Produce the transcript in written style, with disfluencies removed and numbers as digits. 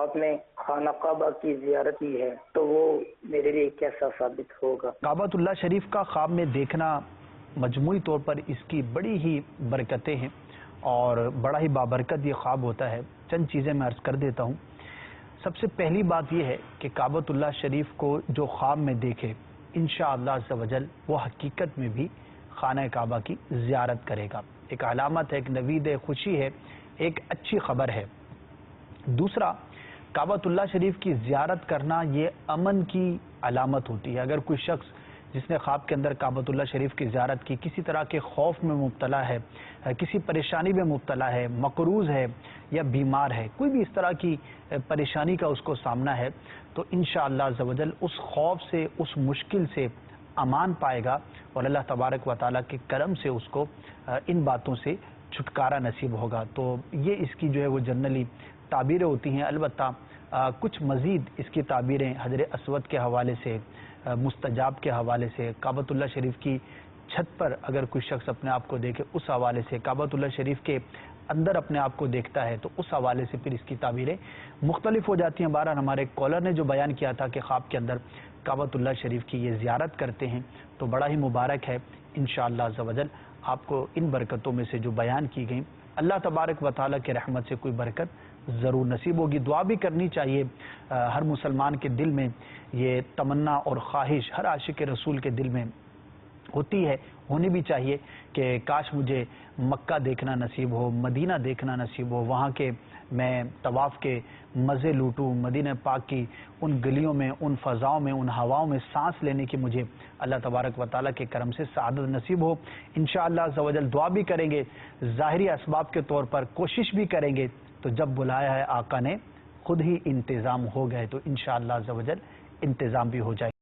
آپ نے خانہ کعبہ کی زیارت کی ہے تو وہ میرے لیے کیسا ثابت ہوگا؟ کعبۃ اللہ شریف کا خواب میں دیکھنا مجموعی طور پر اس کی بڑی ہی برکتیں ہیں اور بڑا ہی بابرکت یہ خواب ہوتا ہے۔ چند چیزیں میں عرض کر دیتا ہوں۔ سب سے پہلی بات یہ ہے کہ کعبۃ اللہ شریف کو جو خواب میں دیکھے انشاءاللہ عز و جل وہ حقیقت میں بھی خانہ کعبہ کی زیارت کرے گا۔ ایک علامت ہے، ایک نوید خوشی ہے، ایک اچھی خبر ہے۔ دوسرا، کعبۃ اللہ شریف کی زیارت کرنا یہ امن کی علامت ہوتی ہے۔ اگر کوئی شخص جس نے خواب کے اندر کعبۃ اللہ شریف کی زیارت کی کسی طرح کے خوف میں مبتلا ہے، کسی پریشانی میں مبتلا ہے، مقروض ہے یا بیمار ہے، کوئی بھی اس طرح کی پریشانی کا اس کو سامنا ہے، تو انشاءاللہ عز و جل اس خوف سے، اس مشکل سے امان پائے گا اور اللہ تبارک و تعالیٰ کے کرم سے اس کو ان باتوں سے چھٹکارا نصیب ہوگا۔ تو یہ اس کی جو ہے وہ جنرلی تعبیریں ہوتی ہیں۔ البتہ کچھ مزید اس کی تعبیریں حجر اسود کے حوالے سے، مستجاب کے حوالے سے، کعبۃ اللہ شریف کی چھت پر اگر کوئی شخص اپنے آپ کو دیکھے اس حوالے سے، کعبۃ اللہ شریف کے اندر اپنے آپ کو دیکھتا ہے تو اس حوالے سے پھر اس کی تعبیریں مختلف ہو جاتی ہیں۔ بہرحال ہمارے کالر نے جو بیان کیا تھا کہ خواب کے اندر کعبۃ اللہ شریف کی یہ زیارت کرتے ہیں تو بڑا ہی مبارک ہے۔ انشاءاللہ عز و جل آپ کو ان برکتوں میں سے جو بیان کی گئیں اللہ تبارک و تعالیٰ کے رحمت سے کوئی برکت ضرور نصیب ہوگی۔ دعا بھی کرنی چاہیے، ہر مسلمان کے دل میں یہ تمنا اور خواہش ہر عاشق رسول کے دل میں ہوتی ہے، ہونی بھی چاہیے کہ کاش مجھے مکہ دیکھنا نصیب ہو، مدینہ دیکھنا نصیب ہو، وہاں کے میں طواف کے مزے لوٹوں، مدینہ پاک کی ان گلیوں میں، ان فضاؤں میں، ان ہواؤں میں سانس لینے کی مجھے اللہ تبارک و تعالیٰ کے کرم سے سعادت نصیب ہو۔ انشاءاللہ عز و جل دعا بھی کریں گے، ظاہری اسباب کے طور پر کوشش بھی کریں گے، تو جب بلایا ہے آقا نے خود ہی انتظام ہو گئے تو انشاءاللہ عز و جل انتظام بھی ہو جائے گا۔